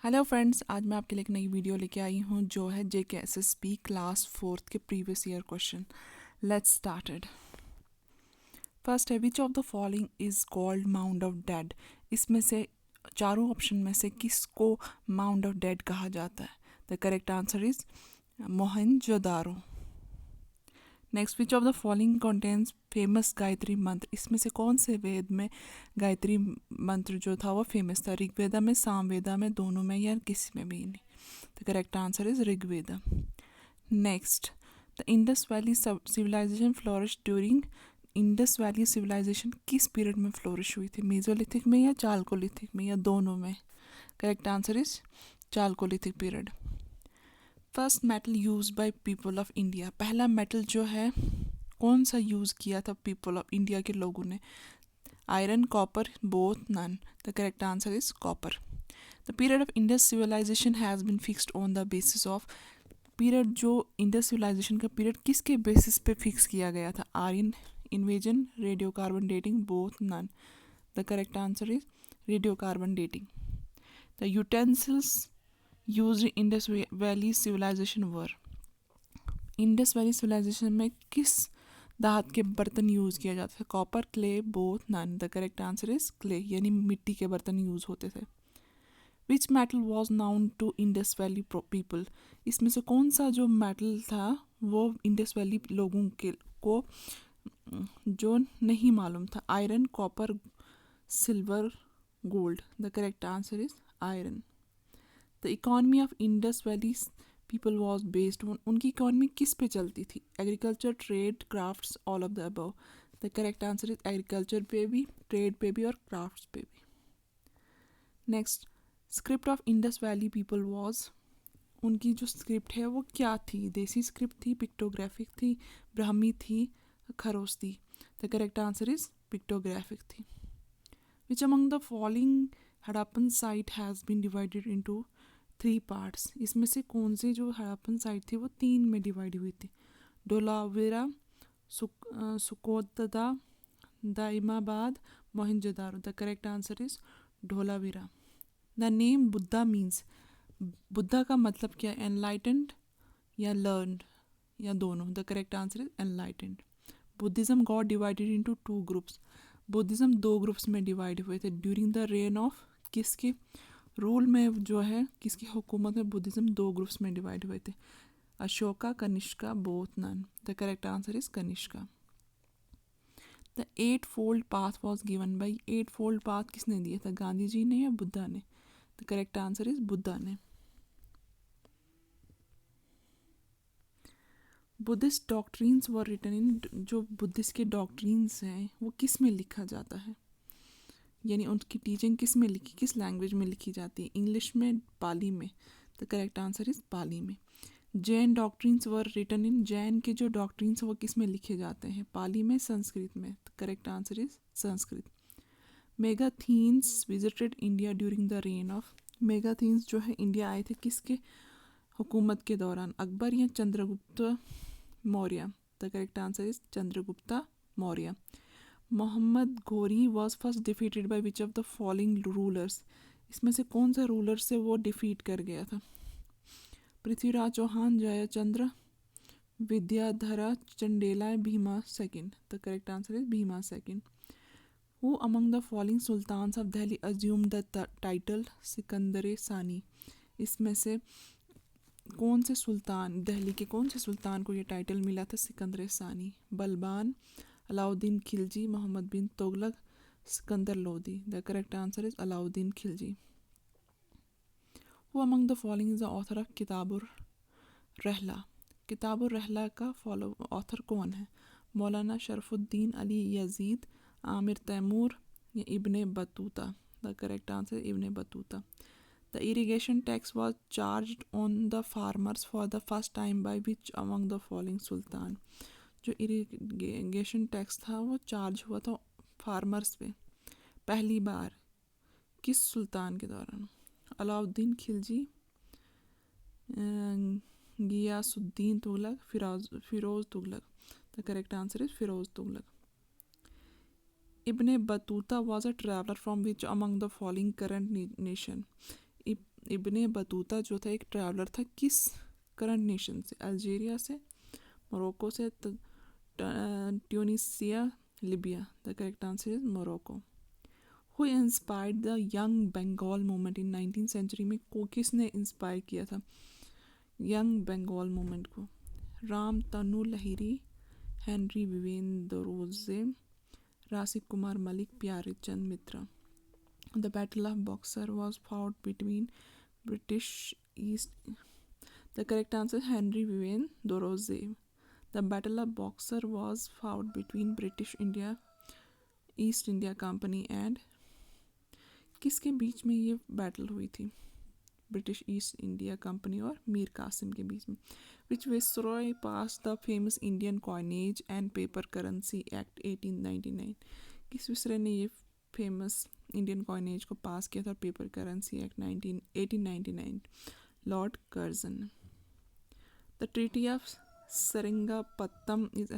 Hello friends, आज मैं आपके लिए एक नई वीडियो लेके आई हूँ जो है JKSSB क्लास 4th के previous year question. Let's started. First है, which of the following is called mound of dead. इसमें से चारों ऑप्शन में से किसको माउंड ऑफ डेड कहा जाता है? The correct answer is Mohenjodaro. Next, which of the following contains famous Gayatri मंत्र। इसमें से कौन से वेद में गायत्री मंत्र जो था वो फेमस था? ऋग्वेदा में, सामवेदा में, दोनों में, या किसी में भी नहीं? The correct answer is Rigveda. Next, the Indus valley civilization flourish during. Indus valley civilization किस पीरियड में फ्लोरिश हुई थी? मेजोलिथिक में या चालकोलिथिक में, या दोनों में? Correct answer is Chalcolithic period. First metal use by people of India. पहला मेटल जो है कौन सा यूज़ किया था पीपल ऑफ इंडिया के लोगों ने? Iron, copper, both, none? The correct answer is copper. The period of Indus civilization has been fixed on the basis of. Period जो इंडस सिविलाइजेशन का पीरियड किसके बेसिस पे फिक्स किया गया था? Aryan invasion, radio carbon dating, both, none? The correct answer is radio carbon dating. The utensils used in Indus valley civilization were. Indus valley civilization में किस धात के बर्तन यूज़ किया जाता है? Copper, clay, both, none? The correct answer is clay, यानी मिट्टी के बर्तन यूज़ होते थे। Which metal was known to Indus valley people. इसमें से कौन सा जो मेटल था वो इंडस वैली लोगों के को जो नहीं मालूम था? Iron, copper, silver, gold? The correct answer is iron. The economy of Indus valley people was based on. उनकी इकॉनमी किस पे चलती थी? Agriculture, trade, crafts, all of the above? The correct answer is agriculture पे भी, trade पे भी, और क्राफ्ट्स पे भी। Next, script of Indus valley people was. उनकी जो स्क्रिप्ट है वो क्या थी? देसी स्क्रिप्ट थी, पिक्टोग्राफिक थी, ब्राह्मी थी, खरोस थी? The correct answer is pictographic थी। Which among the following Harappan site has been divided into 3 parts. इसमें से कौन सी जो हड़प्पन साइट थी वो 3 में डिवाइड हुई थी? Dholavira, Surkotada, Daimabad, Mohenjodaro? The correct answer is Dholavira. The name Buddha means. Buddha का मतलब क्या है? एनलाइटेंड या लर्नड, या दोनों? The correct answer is enlightened. Buddhism got divided into 2 groups. Buddhism 2 groups में डिवाइड हुए थे ड्यूरिंग द रेन ऑफ। किसके रूल में जो है, किसकी हुकूमत में बुद्धिज्म 2 ग्रुप्स में डिवाइड हुए थे? Ashoka, Kanishka, both, none? The correct answer is Kanishka. The 8 fold path was given by. 8 fold path किसने दिया था? गांधी जी ने या बुद्धा ने? The correct answer is Buddha ने। Buddhist doctrines were written in. जो बुद्धिस्ट के डॉक्ट्रिन्स हैं वो किस में लिखा जाता है? यानी उनकी टीचिंग किस में लिखी, किस लैंग्वेज में लिखी जाती है? इंग्लिश में, पाली में? The correct answer is Pali में। Jain doctrines were written in. Jain के जो डॉक्ट्रिन्स वो किस में लिखे जाते हैं? पाली में, संस्कृत में? The correct answer is Sanskrit. Megasthenes visited India during the reign of. Megasthenes जो है इंडिया आए थे किसके हुकूमत के दौरान? अकबर या Chandragupta Maurya? The correct answer is Chandragupta Maurya. Mohammad Ghori was first defeated by which of the following rulers. इसमें से कौन सा रूलर से वो डिफीट कर गया था? Prithviraj Chauhan, Jaichandra, Vidyadhara, Chandela, Bhima second? The correct answer is Bhima second. Who among the following sultans of Delhi assume the title Sikandar Sani. इसमें से कौन से सुल्तान, दिल्ली के कौन से सुल्तान को ये टाइटल मिला था Sikandar Sani? Balban, Alauddin Khilji, Mohammad bin Tughlaq, Sikandar Lodi? The correct answer is Alauddin Khilji. Who among the following is the author of Kitabur Rahla. Kitabur Rahla का फॉलो ऑथर कौन है? Maulana Sharafuddin Ali Yazdi, Amir Timur, या Ibn Battuta? The correct answer Ibn Battuta. The irrigation tax was charged on the farmers for the first time by which among the following sultan. जो irrigation tax था वो charge हुआ था farmers पे पहली बार किस सुल्तान के दौरान? Alauddin Khilji, Ghiyasuddin Tughlaq, Firoz Tughlaq? The correct answer is Firoz Tughlaq. Ibn Battuta was a traveller from which among the following current nation. Ibn Battuta जो था एक ट्रैवलर था किस करंट नेशन से? अल्जीरिया से, मोरक्को से, Tunisia, Libya. The correct answer is Morocco. Who inspired the young Bengal movement in 19th century में? किसने इंस्पायर किया था यंग बंगाल मूवमेंट को? राम तनु Lahiri, Henry Vivian Derozio, Rashid Kumar Malik, Pyare Chand Mitra. The battle of Buxar was fought between British East. The correct answer Henry Vivian Derozio. The battle of Buxar was fought between British India East India company and, किसके बीच में ये battle हुई थी? British east India company और मीर कासिम के बीच में। Which viceroy pass the famous Indian coinage and paper currency act 1899? किस विसरॉय ने ये फेमस इंडियन कॉइनेज को पास किया था, paper currency act 1899? Lord Curzon. The treaty of Seringapatam is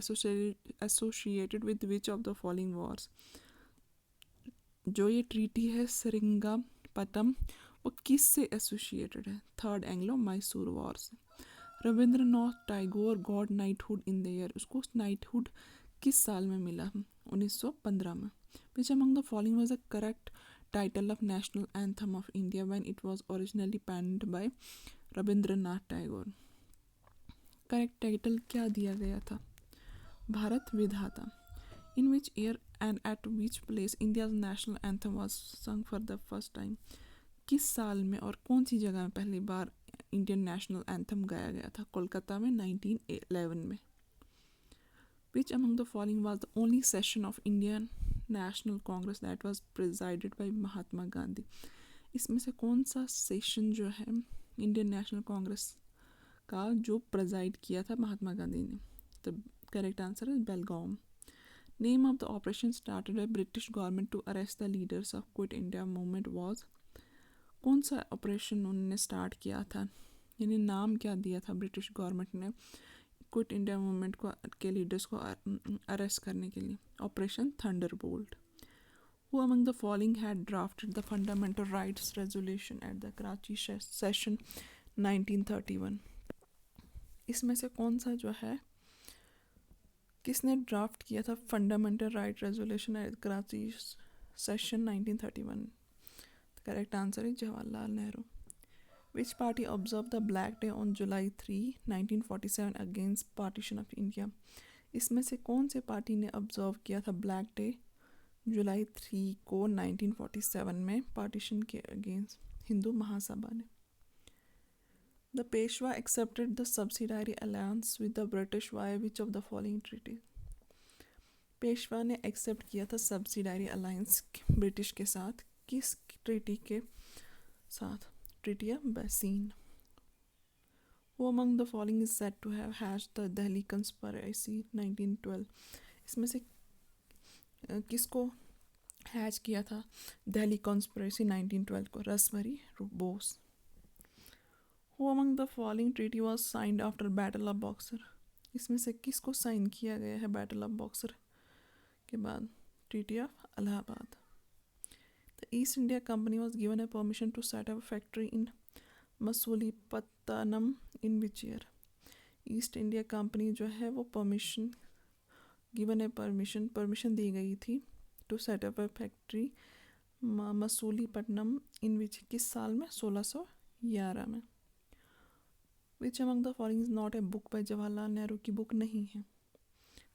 associated with which of the following wars? जो ये ट्रीटी है सेरिंगापत्तम वो किस से एसोसिएटेड है? थर्ड एंग्लो मैसूर वॉर से। Rabindranath Tagore got knighthood in the year, उसको नाइटहुड किस साल में मिला? 1915 में। Which among the following was the correct title of national anthem of India when it was originally penned by Rabindranath Tagore? Correct title क्या दिया गया था? Bharat Vidhata. In which year and at which place India's national anthem was sung for the first time? किस साल में और कौन सी जगह में पहली बार इंडियन नेशनल एंथम गाया गया था? कोलकाता में 1911 में। Which among the following was the only session of Indian National Congress that was presided by Mahatma Gandhi? इसमें से कौन सा सेशन जो है इंडियन नेशनल कांग्रेस का जो प्रिजाइड किया था महात्मा गांधी ने? The correct answer is Belgaum. Name of the operation started by British government to arrest the leaders of quit India movement was? कौन सा ऑपरेशन उन्होंने स्टार्ट किया था, यानी नाम क्या दिया था ब्रिटिश गवर्नमेंट ने क्विट इंडिया मूवमेंट को के लीडर्स को अरेस्ट करने के लिए? Operation Thunderbolt. Who among the following had drafted the fundamental rights resolution at the Karachi session 1931? इसमें से कौन सा जो है किसने ड्राफ्ट किया था fundamental right resolution at Karachi session 1931? Correct answer is Jawaharlal Nehru. Which party observe the black day on July 3, 1947 against partition of India? इसमें से कौन से पार्टी ने ऑब्जर्व किया था ब्लैक डे जुलाई 3 को 1947 में पार्टीशन के अगेंस्ट? हिंदू महासभा ने। The Peshwa accepted the subsidiary alliance with the British via which of the following treaty? Peshwa ने एक्सेप्ट किया था सब्सिडायरी अलायंस ब्रिटिश के साथ, किस ट्रीटी के साथ? Treaty of basin. Who among the following is said to have hatched the Delhi Conspiracy 1912? इसमें से किसको हैच किया था दिल्ली कॉन्स्पिरेसी 1912 को? रसमरी Bose. Who among the following treaty was signed after Battle of Boxer? इसमें से किसको साइन किया गया है बैटल ऑफ बॉक्सर के बाद? Treaty of Allahabad. The East India Company was given a permission to set up a factory in Masulipatnam in which year? East India Company जो है वो गिवन ए परमिशन दी गई थी to set up a factory Masulipatnam in which, किस साल में? 1611 में। Which among the following is not a book by Jawaharlal Nehru? की बुक नहीं है।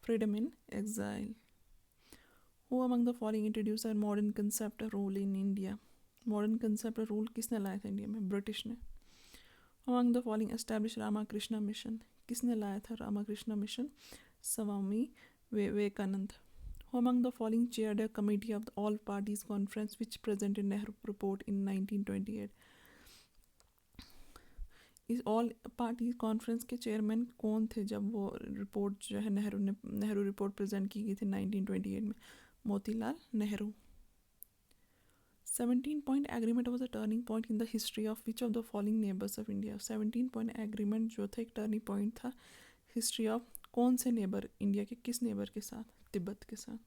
Freedom in exile. Who among the following introduce modern concept rule in India? Modern concept rule किसने लाया था इंडिया में? ब्रिटिश ने। Among the following establish Ramakrishna mission? किसने लाया था Ramakrishna mission? Swami Vivekananda. Who among the following chaired a committee of the All Parties Conference which presented Nehru report in 1928? इस all party conference के चेयरमैन कौन थे जब वो रिपोर्ट जो है नेहरू रिपोर्ट प्रेजेंट की गई थी 1928 में? Motilal Nehru. 17 point agreement was a turning point in the history of which of the following neighbors of India? 17 point agreement जो था एक टर्निंग पॉइंट था हिस्ट्री ऑफ कौन से नेबर इंडिया के, किस नेबर के साथ? तिब्बत के साथ।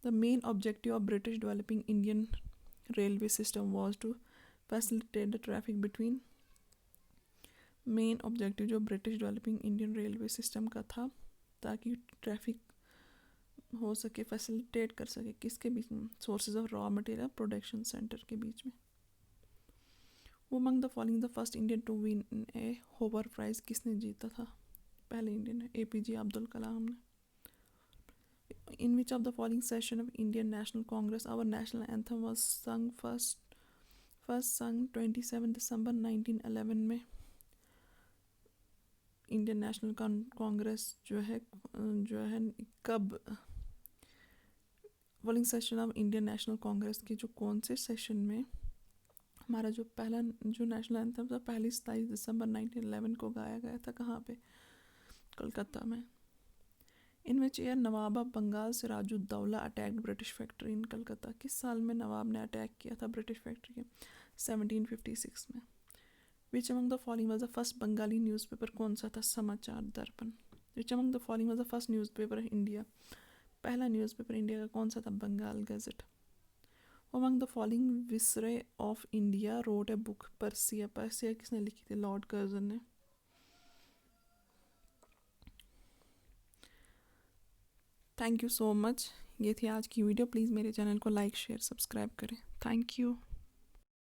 The main objective of British developing Indian railway system was to facilitate the traffic between. Main objective जो British developing Indian railway system का था, ताकि ट्रैफिक हो सके, फैसिलिटेट कर सके किसके बीच में, sources of raw material production centre के बीच में। Among the following the first Indian to win a Hoover prize, किसने जीता था, पहले इंडियन है, APJ अब्दुल कलाम ने। In which of the following session of Indian National Congress our national anthem was sung first sung 27 दिसंबर 1911 में। इंडियन नेशनल कांग्रेस जो है कब, following session of Indian National Congress के जो कौन से सेशन में हमारा जो पहला जो नेशनल एंथम था, पहली 27 दिसंबर 1911 को गाया गया था, कहाँ पे, कोलकाता में। In which year Nawab of Bengal Sirajuddaula attacked British factory in Calcutta, किस साल में नवाब ने अटैक किया था ब्रिटिश फैक्ट्री के, 1756 में। Which among the following was the first Bengali newspaper, कौन सा था, Samachar Darpan. Which among the following was the first newspaper India, पहला न्यूज़पेपर इंडिया का कौन सा था, Bengal gazette. Among the following viceroy of India wrote a book, Persia, Persia किसने लिखी थी, लॉर्ड कर्जन ने। थैंक यू सो मच, ये थी आज की वीडियो। प्लीज़ मेरे चैनल को लाइक शेयर सब्सक्राइब करें। Thank you.